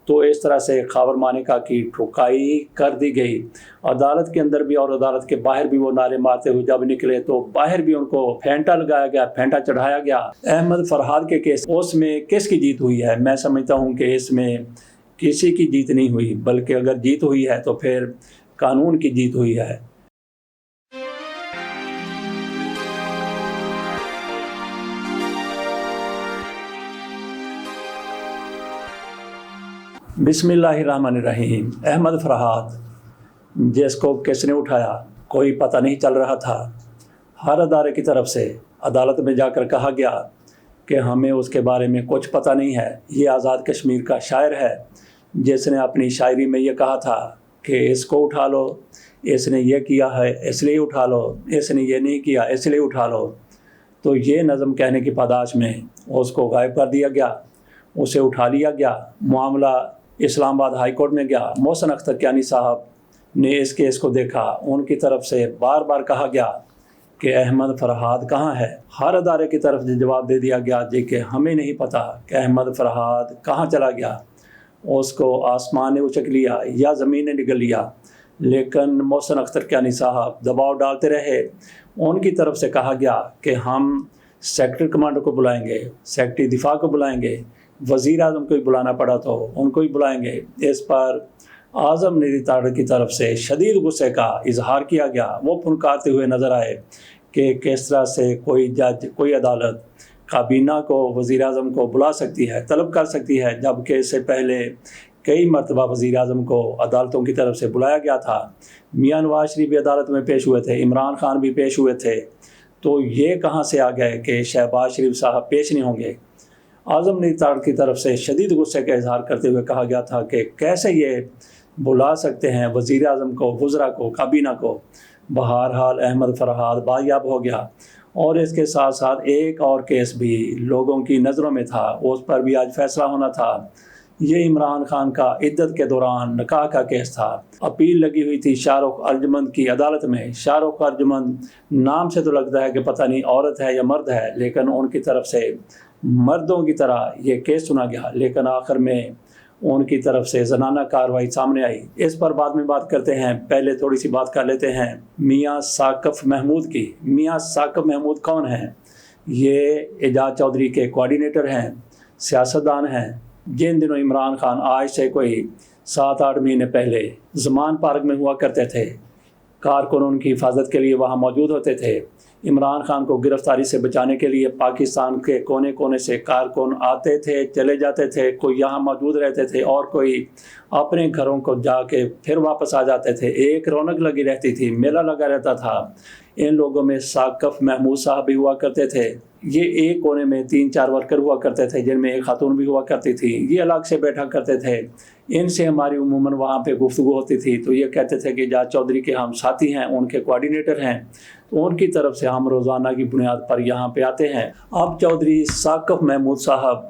تو اس طرح سے خاور مانیکا کی ٹھکائی کر دی گئی۔ عدالت کے اندر بھی اور عدالت کے باہر بھی وہ نعرے مارتے ہوئے جب نکلے تو باہر بھی ان کو پھینٹا لگایا گیا، پھینٹا چڑھایا گیا۔ احمد فرحاد کے کیس، اس میں کس کی جیت ہوئی ہے؟ میں سمجھتا ہوں کہ اس میں کسی کی جیت نہیں ہوئی، بلکہ اگر جیت ہوئی ہے تو پھر قانون کی جیت ہوئی ہے۔ بسم اللہ الرحمن الرحیم۔ احمد فرحاد جس کو کس نے اٹھایا کوئی پتہ نہیں چل رہا تھا۔ ہر ادارے کی طرف سے عدالت میں جا کر کہا گیا کہ ہمیں اس کے بارے میں کچھ پتہ نہیں ہے۔ یہ آزاد کشمیر کا شاعر ہے جس نے اپنی شاعری میں یہ کہا تھا کہ اس کو اٹھا لو، اس نے یہ کیا ہے اس لیے اٹھا لو، اس نے یہ نہیں کیا اس لیے اٹھا لو۔ تو یہ نظم کہنے کی پاداش میں اس کو غائب کر دیا گیا، اسے اٹھا لیا گیا۔ معاملہ اسلام آباد ہائی کورٹ میں گیا۔ محسن اختر کیانی صاحب نے اس کیس کو دیکھا، ان کی طرف سے بار بار کہا گیا کہ احمد فرحاد کہاں ہے۔ ہر ادارے کی طرف سے جواب دے دیا گیا جی کہ ہمیں نہیں پتہ کہ احمد فرحاد کہاں چلا گیا، اس کو آسمان نے اچک لیا یا زمین نے نگل لیا۔ لیکن محسن اختر کیانی صاحب دباؤ ڈالتے رہے۔ ان کی طرف سے کہا گیا کہ ہم سیکٹر کمانڈر کو بلائیں گے، سیکٹری دفاع کو بلائیں گے، وزیر اعظم کو ہی بلانا پڑا تو ان کو ہی بلائیں گے۔ اس پر اعظم ندی تاڑ کی طرف سے شدید غصے کا اظہار کیا گیا۔ وہ پھنکارتے ہوئے نظر آئے کہ کس طرح سے کوئی جج، کوئی عدالت کابینہ کو، وزیر اعظم کو بلا سکتی ہے، طلب کر سکتی ہے، جبکہ اس سے پہلے کئی مرتبہ وزیر اعظم کو عدالتوں کی طرف سے بلایا گیا تھا۔ میاں نواز شریف بھی عدالت میں پیش ہوئے تھے، عمران خان بھی پیش ہوئے تھے، تو یہ کہاں سے آ گئے کہ شہباز شریف صاحب پیش نہیں ہوں گے؟ اعظم ندی تاڑ کی طرف سے شدید غصے کا اظہار کرتے ہوئے کہا گیا تھا کہ کیسے یہ بلا سکتے ہیں وزیر اعظم کو، وزراء کو، کابینہ کو۔ بہرحال احمد فرحاد بازیاب ہو گیا، اور اس کے ساتھ ساتھ ایک اور کیس بھی لوگوں کی نظروں میں تھا، اس پر بھی آج فیصلہ ہونا تھا۔ یہ عمران خان کا عدت کے دوران نکاح کا کیس تھا۔ اپیل لگی ہوئی تھی شاہ رخ ارجمند کی عدالت میں۔ شاہ رخ ارجمند نام سے تو لگتا ہے کہ پتہ نہیں عورت ہے یا مرد ہے، لیکن ان کی طرف سے مردوں کی طرح یہ کیس سنا گیا، لیکن آخر میں ان کی طرف سے زنانہ کارروائی سامنے آئی۔ اس پر بعد میں بات کرتے ہیں، پہلے تھوڑی سی بات کر لیتے ہیں میاں ثاقب محمود کی۔ میاں ثاقب محمود کون ہیں؟ یہ اعجاز چودھری کے کوارڈینیٹر ہیں، سیاستدان ہیں، جن دنوں عمران خان آج سے کوئی 7-8 مہینے پہلے زمان پارک میں ہوا کرتے تھے، کارکنوں کی حفاظت کے لیے وہاں موجود ہوتے تھے۔ عمران خان کو گرفتاری سے بچانے کے لیے پاکستان کے کونے کونے سے کارکن آتے تھے، چلے جاتے تھے، کوئی یہاں موجود رہتے تھے اور کوئی اپنے گھروں کو جا کے پھر واپس آ جاتے تھے۔ ایک رونق لگی رہتی تھی، میلہ لگا رہتا تھا۔ ان لوگوں میں ثاقب محمود صاحب بھی ہوا کرتے تھے۔ یہ ایک کونے میں 3-4 ورکر ہوا کرتے تھے، جن میں ایک خاتون بھی ہوا کرتی تھی۔ یہ الگ سے بیٹھا کرتے تھے، ان سے ہماری عموماً وہاں پہ گفتگو ہوتی تھی، تو یہ کہتے تھے کہ اعجاز چودھری کے ہم ساتھی ہیں، ان کے کوارڈینیٹر ہیں، تو ان کی طرف سے ہم روزانہ کی بنیاد پر یہاں پہ آتے ہیں۔ اب چودھری ثاقب محمود صاحب،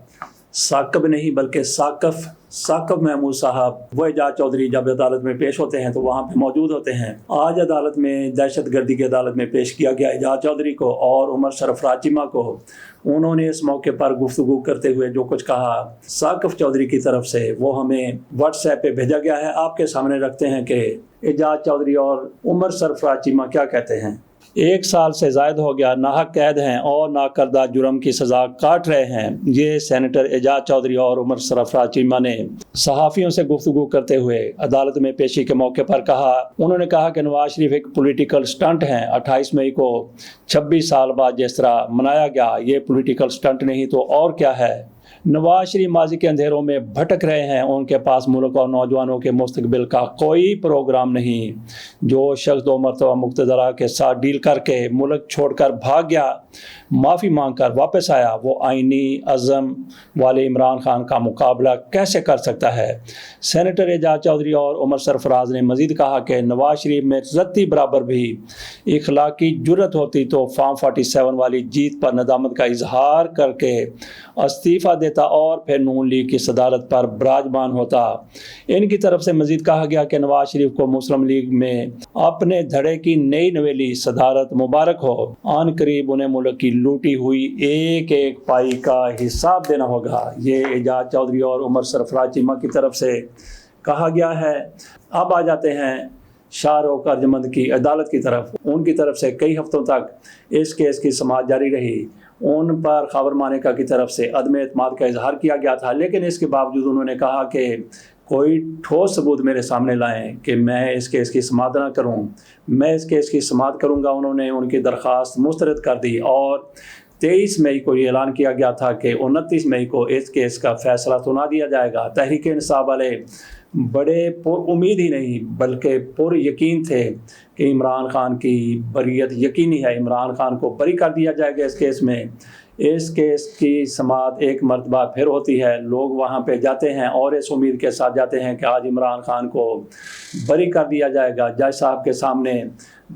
ثاقب نہیں بلکہ ثاقب محمود صاحب، وہ اعجاز چودھری جب عدالت میں پیش ہوتے ہیں تو وہاں پہ موجود ہوتے ہیں۔ آج عدالت میں دہشت گردی کی عدالت میں پیش کیا گیا اعجاز چودھری کو اور عمر سرفراز چیمہ کو۔ انہوں نے اس موقع پر گفتگو کرتے ہوئے جو کچھ کہا ثاقب چودھری کی طرف سے، وہ ہمیں واٹس ایپ پہ بھیجا گیا ہے، آپ کے سامنے رکھتے ہیں کہ اعجاز چودھری اور عمر سرفراز چیمہ کیا کہتے ہیں۔ 1 سال سے زائد ہو گیا ناحق قید ہیں اور ناکردہ جرم کی سزا کاٹ رہے ہیں۔ یہ سینیٹر اعجاز چودھری اور عمر سرفراز چیمہ نے صحافیوں سے گفتگو کرتے ہوئے عدالت میں پیشی کے موقع پر کہا۔ انہوں نے کہا کہ نواز شریف ایک پولیٹیکل سٹنٹ ہیں۔ 28 مئی کو 26 سال بعد جس طرح منایا گیا، یہ پولیٹیکل سٹنٹ نہیں تو اور کیا ہے؟ نواز شریف ماضی کے اندھیروں میں بھٹک رہے ہیں، ان کے پاس ملک اور نوجوانوں کے مستقبل کا کوئی پروگرام نہیں۔ جو شخص 2 مرتبہ مقتدرہ کے ساتھ ڈیل کر کے ملک چھوڑ کر بھاگ گیا، معافی مانگ کر واپس آیا، وہ آئینی عزم والے عمران خان کا مقابلہ کیسے کر سکتا ہے؟ سینیٹر اعجاز چودھری اور عمر سرفراز نے مزید کہا کہ نواز شریف میں رتی برابر بھی اخلاقی جرت ہوتی تو فارم 47 والی جیت پر ندامت کا اظہار کر کے استعفیٰ دیتے لیتا اور پھر نون لیگ کی صدارت پر براجمان ہوتا۔ ان کی طرف سے مزید کہا گیا کہ نواز شریف کو مسلم لیگ میں اپنے دھڑے کی نئی نویلی صدارت مبارک ہو، آن قریب انہیں ملک کی لوٹی ہوئی ایک ایک پائی کا حساب دینا ہوگا۔ یہ اعجاز چودھری اور عمر سرفراز چیمہ کی طرف سے کہا گیا ہے۔ اب آ جاتے ہیں شاہ رخ ارجمند کی عدالت کی طرف۔ ان کی طرف سے کئی ہفتوں تک اس کیس کی سماعت جاری رہی۔ ان پر خاور مانیکا کی طرف سے عدم اعتماد کا اظہار کیا گیا تھا، لیکن اس کے باوجود انہوں نے کہا کہ کوئی ٹھوس ثبوت میرے سامنے لائیں کہ میں اس کیس کی سماعت نہ کروں، میں اس کیس کی سماعت کروں گا۔ انہوں نے ان کی درخواست مسترد کر دی اور 23 مئی کو یہ اعلان کیا گیا تھا کہ 29 مئی کو اس کیس کا فیصلہ سنا دیا جائے گا۔ تحریک انصاف والے بڑے پر امید ہی نہیں بلکہ پر یقین تھے کہ عمران خان کی بریت یقینی ہے، عمران خان کو بری کر دیا جائے گا اس کیس میں۔ اس کیس کی سماعت ایک مرتبہ پھر ہوتی ہے، لوگ وہاں پہ جاتے ہیں اور اس امید کے ساتھ جاتے ہیں کہ آج عمران خان کو بری کر دیا جائے گا۔ جج صاحب کے سامنے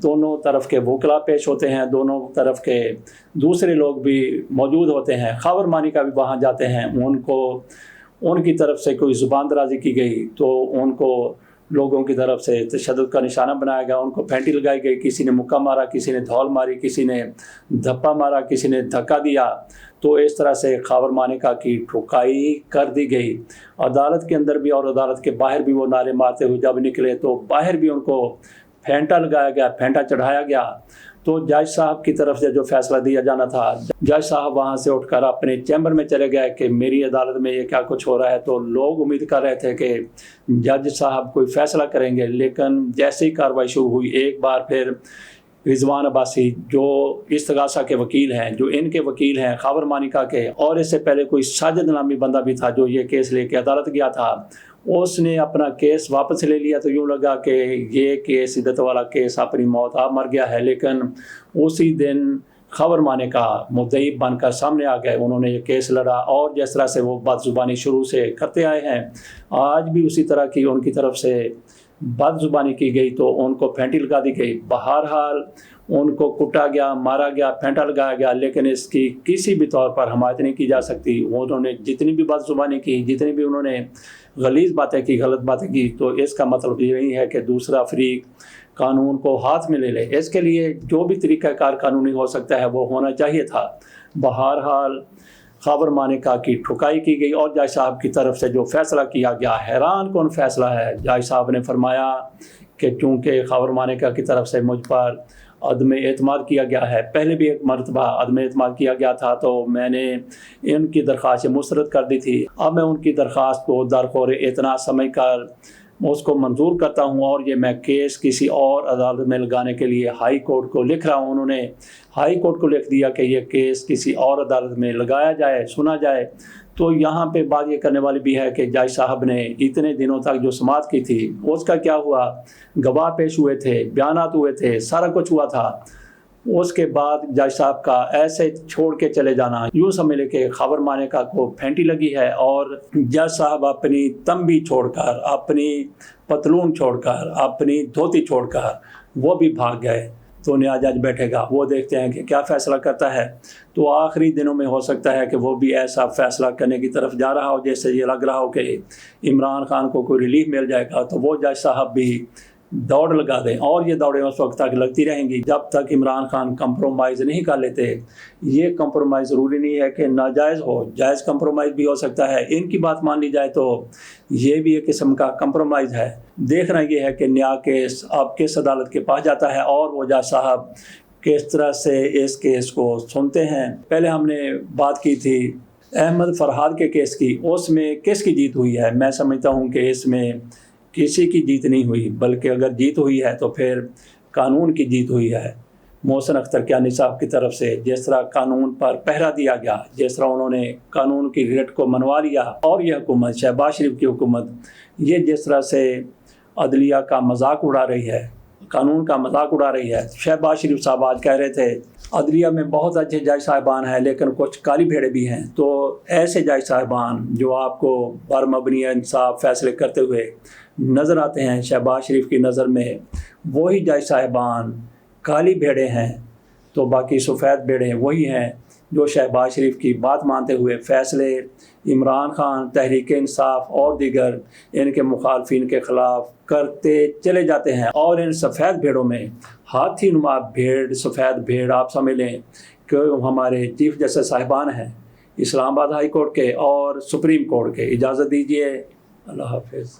دونوں طرف کے وکلا پیش ہوتے ہیں، دونوں طرف کے دوسرے لوگ بھی موجود ہوتے ہیں، خاور مانیکا بھی وہاں جاتے ہیں۔ ان کی طرف سے کوئی زبان درازی کی گئی تو ان کو لوگوں کی طرف سے تشدد کا نشانہ بنایا گیا، ان کو پھینٹی لگائی گئی، کسی نے مکہ مارا، کسی نے دھول ماری، کسی نے دھپا مارا، کسی نے دھکا دیا۔ تو اس طرح سے خاور مانیکا کی ٹھکائی کر دی گئی۔ عدالت کے اندر بھی اور عدالت کے باہر بھی وہ نعرے مارتے ہوئے جب نکلے تو باہر بھی ان کو پھینٹا لگایا گیا، پھینٹا چڑھایا گیا۔ تو جج صاحب کی طرف سے جو فیصلہ دیا جانا تھا، جج صاحب وہاں سے اٹھ کر اپنے چیمبر میں چلے گئے کہ میری عدالت میں یہ کیا کچھ ہو رہا ہے۔ تو لوگ امید کر رہے تھے کہ جج صاحب کوئی فیصلہ کریں گے، لیکن جیسے ہی کارروائی شروع ہوئی ایک بار پھر رضوان عباسی جو استغاثہ کے وکیل ہیں، جو ان کے وکیل ہیں خاور مانیکا کے، اور اس سے پہلے کوئی ساجد نامی بندہ بھی تھا جو یہ کیس لے کے عدالت گیا تھا، اس نے اپنا کیس واپس لے لیا۔ تو یوں لگا کہ یہ کیس عدت والا کیس اپنی موت آپ مر گیا ہے، لیکن اسی دن خاور مانیکا مدعی بن کر سامنے آ گئے۔ انہوں نے یہ کیس لڑا اور جس طرح سے وہ بد زبانی شروع سے کرتے آئے ہیں، آج بھی اسی طرح کی ان کی طرف سے بد زبانی کی گئی تو ان کو پھینٹی لگا دی گئی۔ بہرحال ان کو کٹا گیا، مارا گیا، پھینٹا لگایا گیا، لیکن اس کی کسی بھی طور پر حمایت نہیں کی جا سکتی۔ انہوں نے جتنی بھی بد زبانی کی، جتنی بھی انہوں نے غلیظ باتیں کی، غلط باتیں کی، تو اس کا مطلب یہ نہیں ہے کہ دوسرا فریق قانون کو ہاتھ میں لے لے۔ اس کے لیے جو بھی طریقہ کار قانونی ہو سکتا ہے وہ ہونا چاہیے تھا۔ بہرحال خاور مانیکا کی ٹھکائی کی گئی اور جج صاحب کی طرف سے جو فیصلہ کیا گیا حیران کن فیصلہ ہے۔ جج صاحب نے فرمایا کہ چونکہ خاور مانیکا کی طرف سے مجھ پر عدم اعتماد کیا گیا ہے، پہلے بھی ایک مرتبہ عدم اعتماد کیا گیا تھا تو میں نے ان کی درخواست مسترد کر دی تھی، اب میں ان کی درخواست کو درخور اعتنا سمجھ کر اس کو منظور کرتا ہوں اور یہ میں کیس کسی اور عدالت میں لگانے کے لیے ہائی کورٹ کو لکھ رہا ہوں۔ انہوں نے ہائی کورٹ کو لکھ دیا کہ یہ کیس کسی اور عدالت میں لگایا جائے، سنا جائے۔ تو یہاں پہ بات یہ کرنے والی بھی ہے کہ جج صاحب نے اتنے دنوں تک جو سماعت کی تھی اس کا کیا ہوا؟ گواہ پیش ہوئے تھے، بیانات ہوئے تھے، سارا کچھ ہوا تھا۔ اس کے بعد جج صاحب کا ایسے چھوڑ کے چلے جانا، یوں سمجھ لے کہ خاور مانیکا کو پھینٹی لگی ہے اور جج صاحب اپنی تنبی چھوڑ کر، اپنی پتلون چھوڑ کر، اپنی دھوتی چھوڑ کر وہ بھی بھاگ گئے۔ تو نیا جج بیٹھے گا، وہ دیکھتے ہیں کہ کیا فیصلہ کرتا ہے۔ تو آخری دنوں میں ہو سکتا ہے کہ وہ بھی ایسا فیصلہ کرنے کی طرف جا رہا ہو جیسے یہ لگ رہا ہو کہ عمران خان کو کوئی ریلیف مل جائے گا، تو وہ جج صاحب بھی دوڑ لگا دیں، اور یہ دوڑیں اس وقت تک لگتی رہیں گی جب تک عمران خان کمپرومائز نہیں کر لیتے۔ یہ کمپرومائز ضروری نہیں ہے کہ ناجائز ہو، جائز کمپرومائز بھی ہو سکتا ہے۔ ان کی بات مان لی جائے تو یہ بھی ایک قسم کا کمپرومائز ہے۔ دیکھنا یہ ہے کہ نیا کیس اب کس عدالت کے پاس جاتا ہے اور وہ جج صاحب کس طرح سے اس کیس کو سنتے ہیں۔ پہلے ہم نے بات کی تھی احمد فرحاد کے کیس کی، اس میں کس کی جیت ہوئی ہے؟ میں سمجھتا ہوں کہ اس میں کسی کی جیت نہیں ہوئی، بلکہ اگر جیت ہوئی ہے تو پھر قانون کی جیت ہوئی ہے۔ محسن اختر کیانی صاحب کی طرف سے جس طرح قانون پر پہرا دیا گیا، جس طرح انہوں نے قانون کی ریٹ کو منوا لیا، اور یہ حکومت شہباز شریف کی حکومت یہ جس طرح سے عدلیہ کا مذاق اڑا رہی ہے، قانون کا مذاق اڑا رہی ہے۔ شہباز شریف صاحب آج کہہ رہے تھے عدلیہ میں بہت اچھے جج صاحبان ہیں لیکن کچھ کالی بھیڑے بھی ہیں۔ تو ایسے جج صاحبان جو آپ کو بر مبنی انصاف فیصلے کرتے ہوئے نظر آتے ہیں شہباز شریف کی نظر میں، وہی جج صاحبان کالی بھیڑے ہیں، تو باقی سفید بھیڑے وہی ہیں جو شہباز شریف کی بات مانتے ہوئے فیصلے عمران خان، تحریک انصاف اور دیگر ان کے مخالفین کے خلاف کرتے چلے جاتے ہیں، اور ان سفید بھیڑوں میں ہاتھی نما بھیڑ، سفید بھیڑ آپ سمجھ لیں کہ ہمارے چیف جسٹس صاحبان ہیں اسلام آباد ہائی کورٹ کے اور سپریم کورٹ کے۔ اجازت دیجیے، اللہ حافظ۔